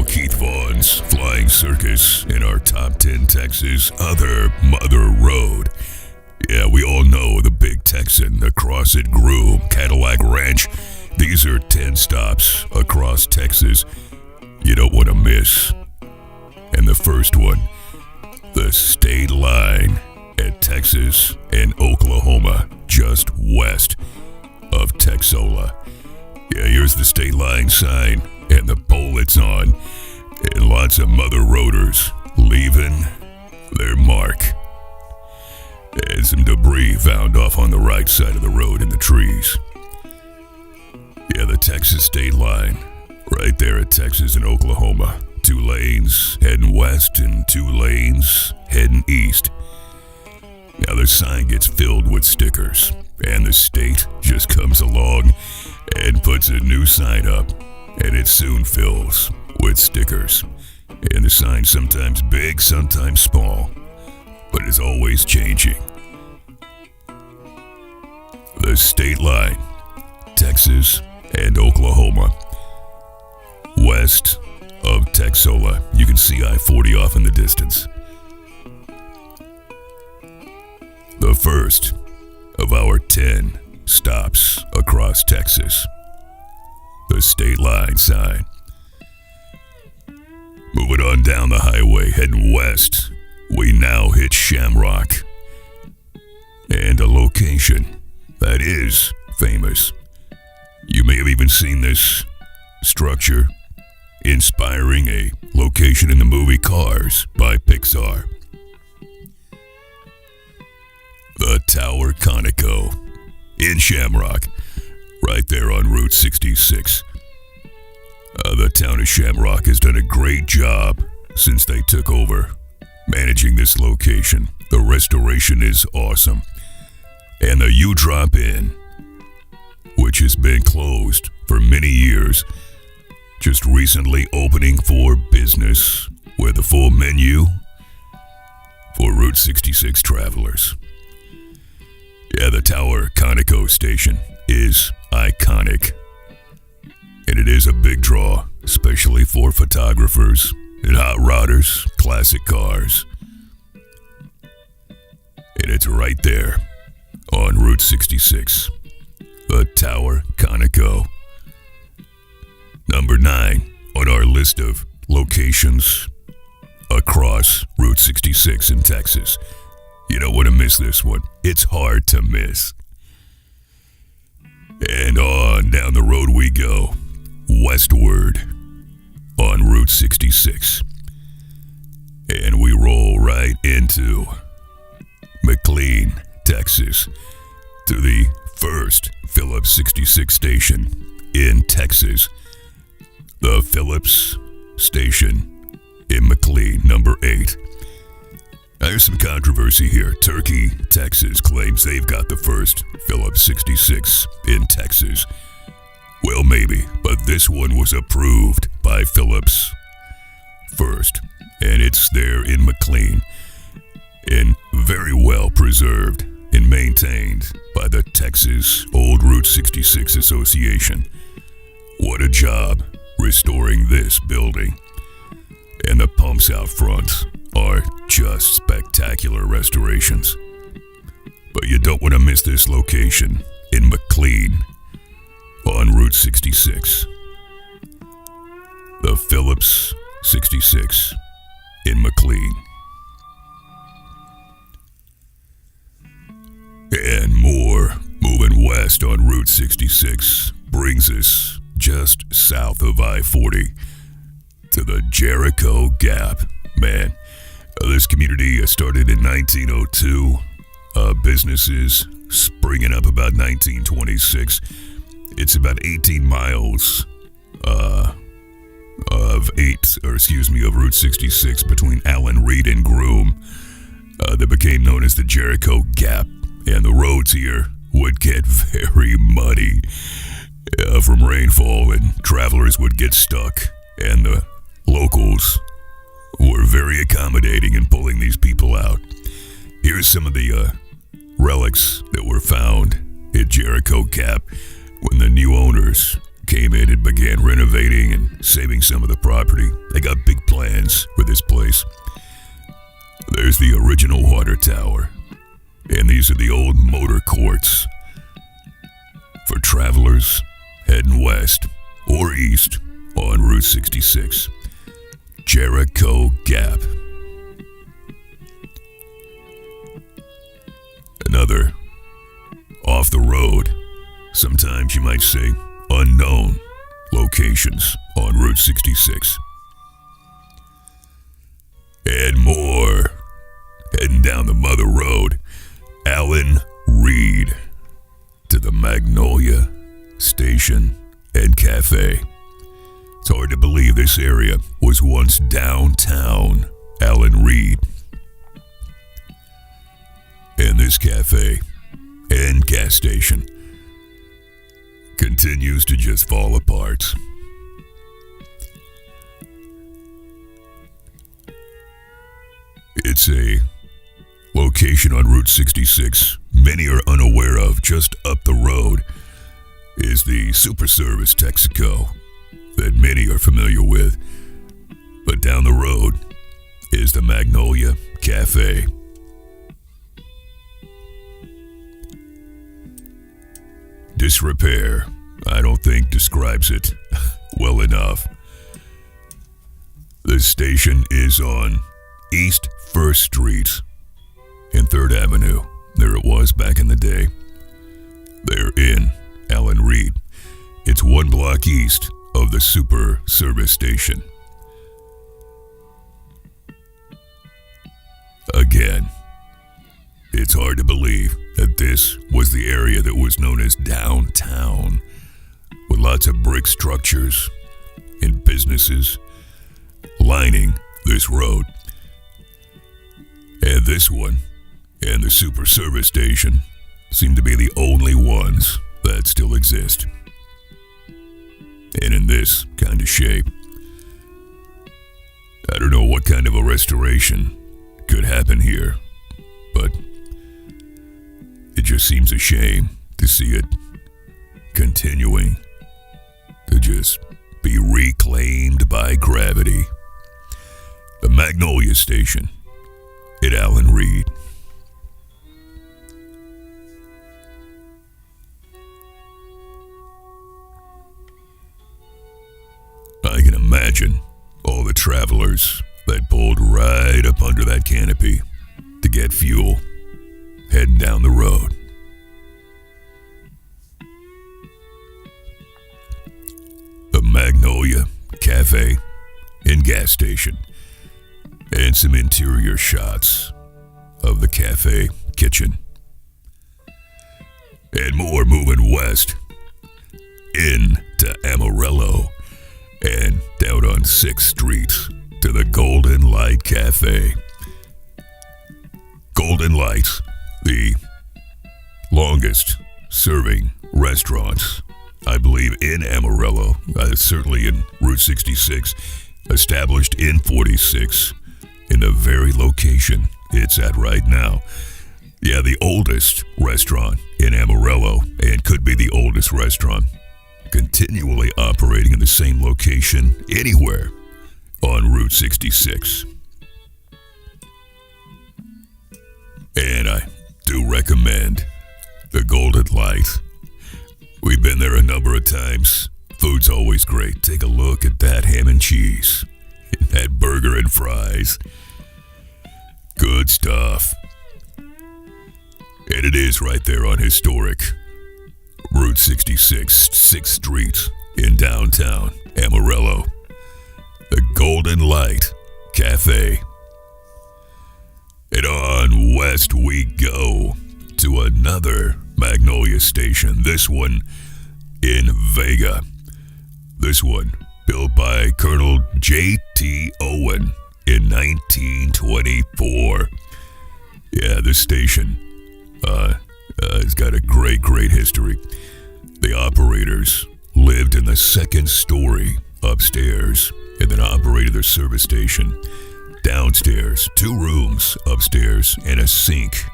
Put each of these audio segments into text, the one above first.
Keith Vaughn's Flying Circus in our Top 10 Texas Other Mother Road. Yeah, we all know the big Texan across at Groom, Cadillac Ranch. These are 10 stops across Texas you don't want to miss. And the first one, the state line at Texas and Oklahoma, just west of Texola. Yeah, here's the state line sign and the pole it's on, and lots of mother roaders leaving their mark. And some debris found off on the right side of the road in the trees. Yeah, the Texas state line, right there at Texas and Oklahoma. 2 lanes heading west and 2 lanes heading east. Now the sign gets filled with stickers, and the state just comes along and puts a new sign up, and it soon fills with stickers. And the sign's sometimes big, sometimes small, but it's always changing. The state line, Texas and Oklahoma, west of Texola. You can see I-40 off in the distance. The first of our 10 stops across Texas, the state line sign. Moving on down the highway, heading west, we now hit Shamrock, and a location that is famous. You may have even seen this structure inspiring a location in the movie Cars by Pixar. The Tower Conoco in Shamrock, right there on Route 66. The town of Shamrock has done a great job since they took over managing this location. The restoration is awesome. And the U Drop Inn, which has been closed for many years, just recently opening for business with a full menu for Route 66 travelers. Yeah, the Tower Conoco station is iconic, and it is a big draw, especially for photographers and hot rodders, classic cars. And it's right there on Route 66, the Tower Conoco. Number 9 on our list of locations across Route 66 in Texas. You don't want to miss this one. It's hard to miss. And on down the road we go, westward on Route 66. And we roll right into McLean, Texas, to the first Phillips 66 station in Texas. The Phillips station in McLean, number 8. Now, there's some controversy here. Turkey, Texas claims they've got the first Phillips 66 in Texas. Well, maybe, but this one was approved by Phillips first, and it's there in McLean, and very well preserved and maintained by the Texas Old Route 66 Association. What a job restoring this building. And the pumps out front are just spectacular restorations. But you don't want to miss this location in McLean on Route 66. The Phillips 66 in McLean. And more moving west on Route 66 brings us just south of I-40 to the Jericho Gap. Man, this community started in 1902. Businesses springing up about 1926. It's about 18 miles of Route 66 between Allen Reed and Groom that became known as the Jericho Gap. And the roads here would get very muddy from rainfall, and travelers would get stuck. And the locals were very accommodating in pulling these people out. Here's some of the relics that were found at Jericho Gap when the new owners came in and began renovating and saving some of the property. They got big plans for this place. There's the original water tower, and these are the old motor courts. For travelers heading west or east on Route 66, Jericho Gap. Another off the road, sometimes you might say unknown locations on Route 66. And more. Heading down the Mother Road, Allen Reed to the Magnolia Station and Cafe. It's hard to believe this area was once downtown Allen Reed. And this cafe and gas station continues to just fall apart. It's a location on Route 66 many are unaware of. Just up the road is the Super Service Texaco that many are familiar with. But down the road is the Magnolia Cafe. Disrepair, I don't think describes it well enough. This station is on East 1st Street and 3rd Avenue. There it was back in the day. They're in Allen Reed. It's 1 block east of the Super Service Station. Again, it's hard to believe that this was the area that was known as downtown, with lots of brick structures and businesses lining this road. And this one and the Super Service Station seem to be the only ones that still exist. And in this kind of shape. I don't know what kind of a restoration could happen here, but it just seems a shame to see it continuing to just be reclaimed by gravity. The Magnolia Station at Allen Reed. I can imagine all the travelers that pulled right up under that canopy to get fuel, heading down the road. The Magnolia Cafe and gas station, and some interior shots of the cafe kitchen. And more moving west into Amarillo and down on 6th Street to the Golden Light Cafe. Golden Light, the longest serving restaurant, I believe, in Amarillo, certainly in Route 66, established in 46, in the very location it's at right now. Yeah, the oldest restaurant in Amarillo, and could be the oldest restaurant continually operating in the same location anywhere on Route 66. And I do recommend the Golden Light. We've been there a number of times. Food's always great. Take a look at that ham and cheese, and that burger and fries. Good stuff. And it is right there on historic Route 66, 6th Street in downtown Amarillo. The Golden Light Cafe. And on west we go to another Magnolia Station. This one in Vega. This one built by Colonel J.T. Owen in 1924. Yeah, this station has got a great history. The operators lived in the 2nd story upstairs and then operated their service station downstairs. 2 rooms upstairs and a sink.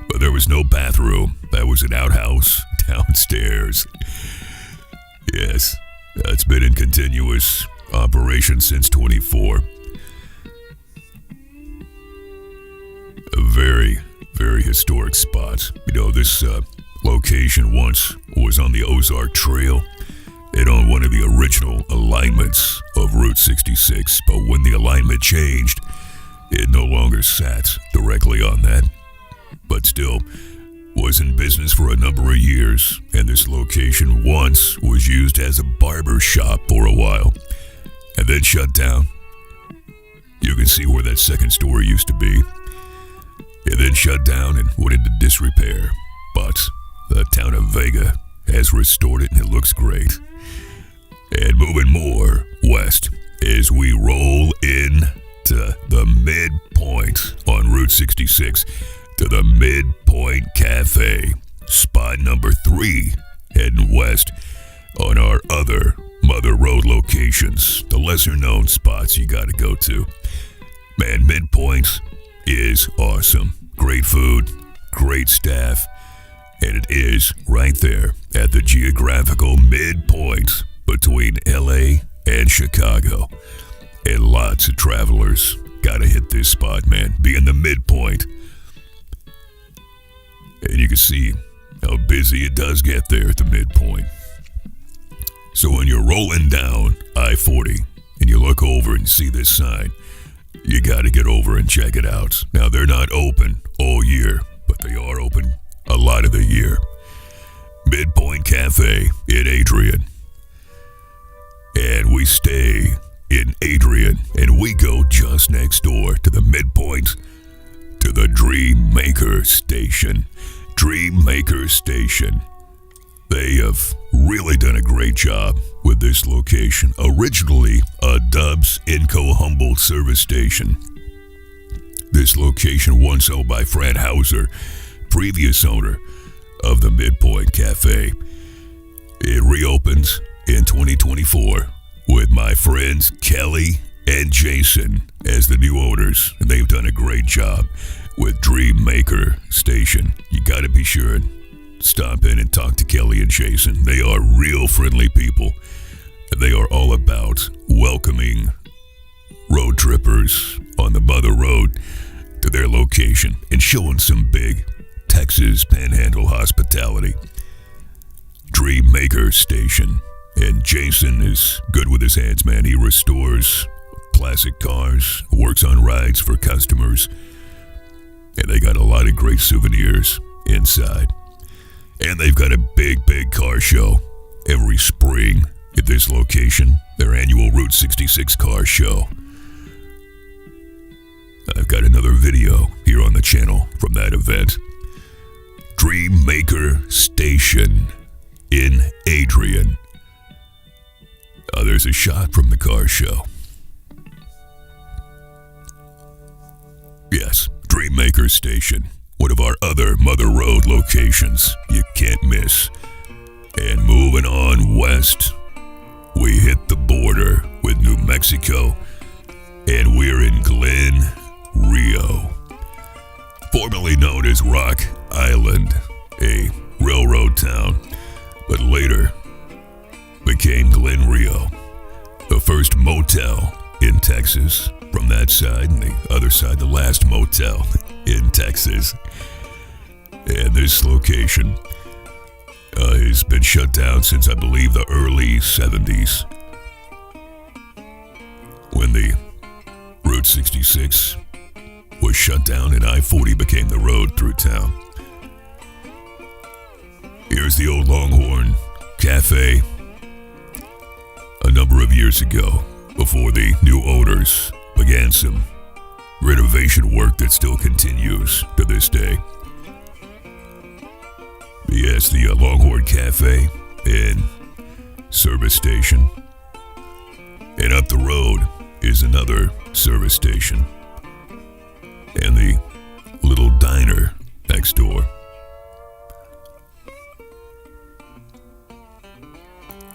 But there was no bathroom. That was an outhouse downstairs. Yes, it's been in continuous operation since 24. A very, very historic spot. This location once was on the Ozark Trail and on one of the original alignments of Route 66, but when the alignment changed, it no longer sat directly on that, but still was in business for a number of years, and this location once was used as a barber shop for a while, and then shut down. You can see where that second story used to be. It then shut down and went into disrepair, but the town of Vega has restored it and it looks great. And moving more west as we roll in to the midpoint on Route 66 to the Midpoint Cafe, spot number 3, heading west on our other Mother Road locations, the lesser known spots you gotta go to. Man, Midpoint is awesome. Great food, great staff, and it is right there at the geographical midpoint between LA and Chicago. And lots of travelers gotta hit this spot, man. Be in the midpoint. And you can see how busy it does get there at the midpoint. So when you're rolling down I-40 and you look over and see this sign, you gotta get over and check it out. Now, they're not open all year, but they are open a lot of the year. Midpoint Cafe in Adrian. And we stay in Adrian, and we go just next door to the midpoint, to the Dream Maker Station. Dream Maker Station. They have really done a great job with this location. Originally a Dubs Inco Humboldt service station. This location once owned by Fred Hauser, previous owner of the Midpoint Cafe. It reopens in 2024 with my friends Kelly and Jason as the new owners, and they've done a great job with Dream Maker Station. You gotta be sure and stop in and talk to Kelly and Jason. They are real friendly people. They are all about welcoming road trippers on the Mother Road to their location and showing some big Texas Panhandle hospitality. Dream Maker Station. And Jason is good with his hands, man. He restores classic cars, works on rides for customers, and they got a lot of great souvenirs inside. And they've got a big, big car show every spring at this location, their annual Route 66 car show. I've got another video here on the channel from that event. Dream Maker Station in Adrian. There's a shot from the car show. Yes, Dream Maker Station, one of our other Mother Road locations you can't miss. And moving on west, we hit the border with New Mexico, and we're in Glen Rio, formerly known as Rock Island, a railroad town, but later became Glen Rio, the first motel in Texas from that side, and the other side, the last motel in Texas. And this location has been shut down since, I believe, the early 70s, when the Route 66 was shut down and I-40 became the road through town. Here's the old Longhorn Cafe a number of years ago, before the new owners began some renovation work that still continues to this day. Yes, the Longhorn Cafe and service station. And up the road is another service station. And the little diner next door.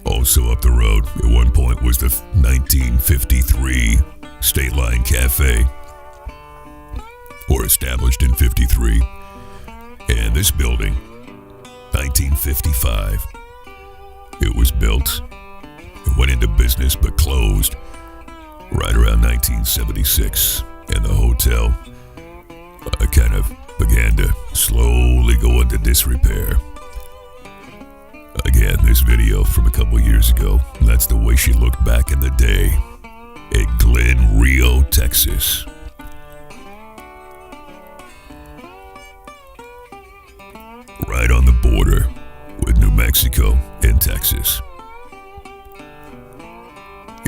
Also up the road at one point was the 1953 State Line Cafe, or established in 53. And this building, 1955, It was built, it went into business but closed right around 1976, and the hotel kind of began to slowly go into disrepair. Again, this video from a couple years ago, that's the way she looked back in the day at Glen Rio, Texas. Right on the border with New Mexico and Texas.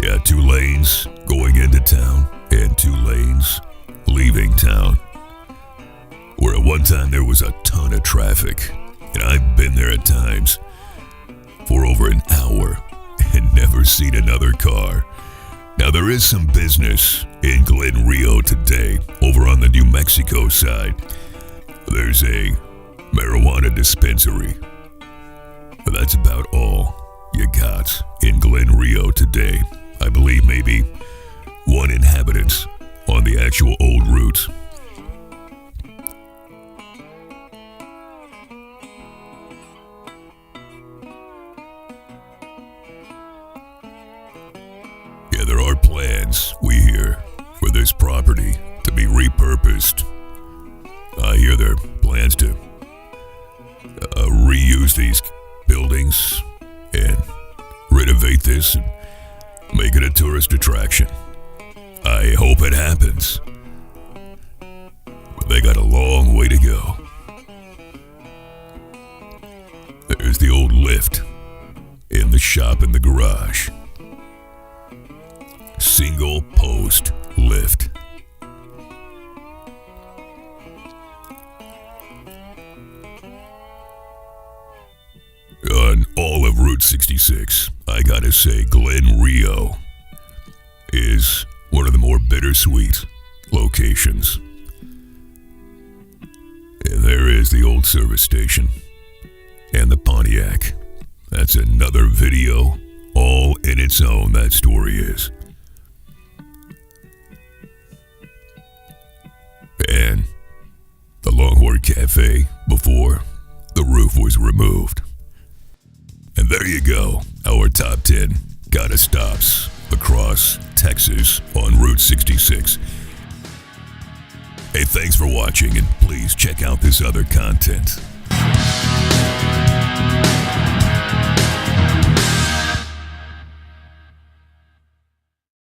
Yeah, 2 lanes going into town and 2 lanes leaving town. Where at one time there was a ton of traffic, and I've been there at times for over an hour and never seen another car. Now there is some business in Glen Rio today over on the New Mexico side. There's a marijuana dispensary. But that's about all you got in Glen Rio today. I believe maybe 1 inhabitant on the actual old route. Yeah, there are plans, we hear, for this property to be repurposed. I hear there are plans to reuse these buildings and renovate this and make it a tourist attraction. I hope it happens. But they got a long way to go. There's the old lift in the shop in the garage. Single post lift. On all of Route 66, I gotta say Glen Rio is one of the more bittersweet locations. And there is the old service station and the Pontiac. That's another video all in its own, that story is. And the Longhorn Cafe before the roof was removed. And there you go, our top 10 gotta stops across Texas on Route 66. Hey, thanks for watching, and please check out this other content